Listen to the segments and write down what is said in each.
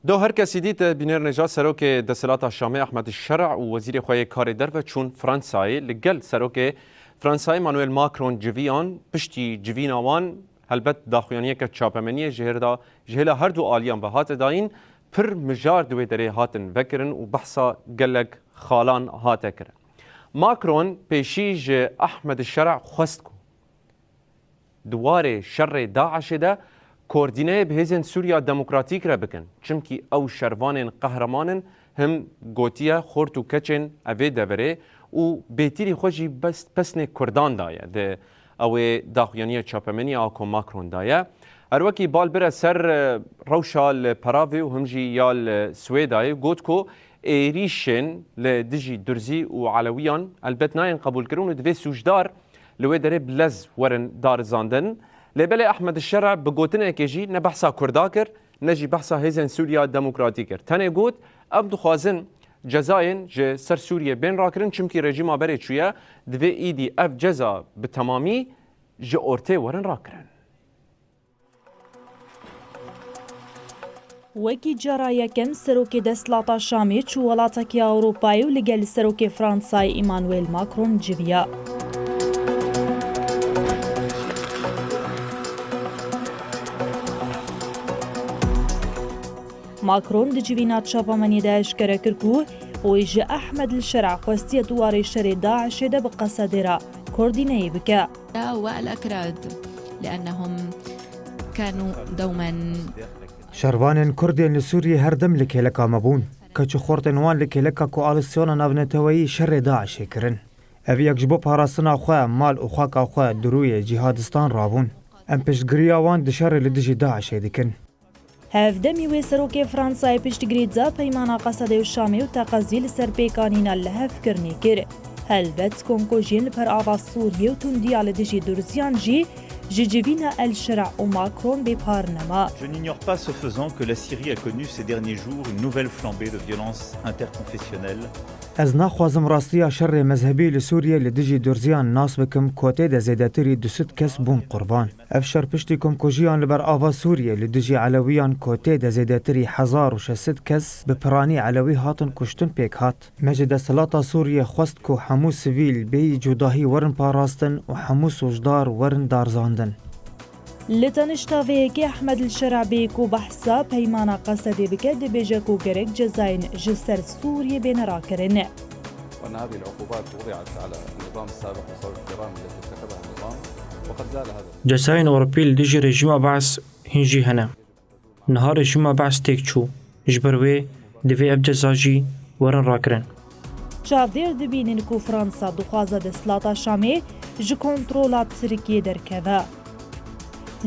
دو هر کسی دیت بینر نجات سروک دسلات شامی احمد الشرع و وزیر خواهی کار درو چون فرانسای لگل سروک فرانسای مانوئل ماکرون جویان پشتی جوین آوان هلبت داخویانیه که چاپمنیه جهلا هر دو آلیان به هات داین پر مجار دوی داره هاتن وکرن و بحثا گلگ خالان هاته کرن. ماکرون پیشیج احمد الشرع خواست کو دوار شر داعش ده کوردینه بهزن سوریا دموکراتیک را بکن چمکی او شروان قهرمانن هم گوتیا خورت و کچن اوه دوره و بیتیری خوشی پسن کردان دایه ده او داخویانی چاپمنی آکو ماکرون دایه اروکی بال بره سر روشال پراوی و همجی یال سویدای گوت کو ایریشن لدجی درزی و علویان البت ناین قبول کرون و دوی سوجدار لوی داره بلز ورن دار زاندن لبلا احمد الشرع بگوتنه که جی نه بحثا کردا کر نجی بحثا هزن سوریا دموکراتی کر تنه گوت اب دخوازن جزاین ج سر سوریه بین راکرن چمکی رژیما بره چویا دوی ایدی اف جزا به تمامی ج اورته ورن راکرن وەکی جارایەکەن سەرۆکی دەسەڵاتە شامی چوو وڵاتێکی ئەوروپای و لەگەڵ سەرۆکی فرانسای ئیمانوێل ماکرۆن جویە. ماکرۆن دجوینا چاپەمەنیدا ئەشکەرە کرد و ئەوی ژە ئەحمەد الشەرع خواستیە دوارەی شەرێ داعشێدا بە قەسەدێرە کوردینەی بکە. والأكراد لأنهم كانوا دوما شروان كردين لسوريا هردم لكيلكا مبون كچو خورتنوان لكيلكا كواليسيون نافنتوي شر داعش كرن افي يكجبو باراسنا خو مال او خاكا خو دروي جهادستان رابون ام پشگرياوان دشر لدجي داعش دكن هفدمي وي سروكي فرانساي پشتگريتزا پيمانا قصدي الشامي و تقزيل سربيكانينا لهف كرني كر هلبت كونكوجين پر آواز سوريا و تندي على دجي درزيان جي جيجيفينا الشرع وماكرون ببارنما. Je n'ignore pas ce faisant que la Syrie a connu ces derniers jours une nouvelle flambée de violence interconfessionnelle. از ناخوازم راستيا شر مذهبي لسوريا لدجي درزيان ناس بكم كوتي دا زيداتري دست كس بون قربان افشر پشتكم كوجيان لبر آوا سوريا لدجي علويان كوتي دا زيداتري 1600 كس بپراني علوي هاتن كشتن بيك هات مجد سلاطة سوريا خواست كو حمو سيفيل بي جداهي ورن باراستن و حمو سوجدار ورن دارزاندن لتنشتاويكي أحمد الشرع بيكو بحثا بيمانا قصدي بكد بيجاكو غريك جزاين جسر سوريا بين راكرين. وأن هذه العقوبات وضعت على النظام السابق بسبب الجرائم التي ارتكبها النظام وقد زال هذا. جزاين أوروبي لديجي رجيم بعث هنجي هنا. نهار رجيم بعث تيكشو جبروي دفي أبجزاجي ورن راكرين. چاودێر دەبینن کو فرانسا دخوازە دەسەڵاتە شامێ ji کۆنتڕۆڵا ترکیە دەرکەوە.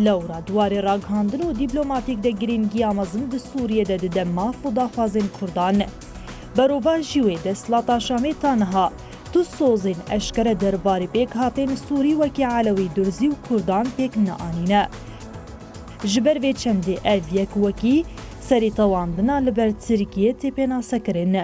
لەورا دوارێ ڕاگەاندن و دیپلۆماتیک دە گرنگیە مەزن دە سووریەدە دەدە ماف و داخوازên کوردان. بەرۆڤە ژیوێ دەسەڵاتە شامێ تانها تو سۆزên ئەشکەرە دەربارەی پێک هاتێن سووری وەکی عەلەوی دورزی و کوردان پێک نەئانینە. ji ber vê çemdê ev yek wekî serî tewandina li ber Tirkiyê tê pênasekirin.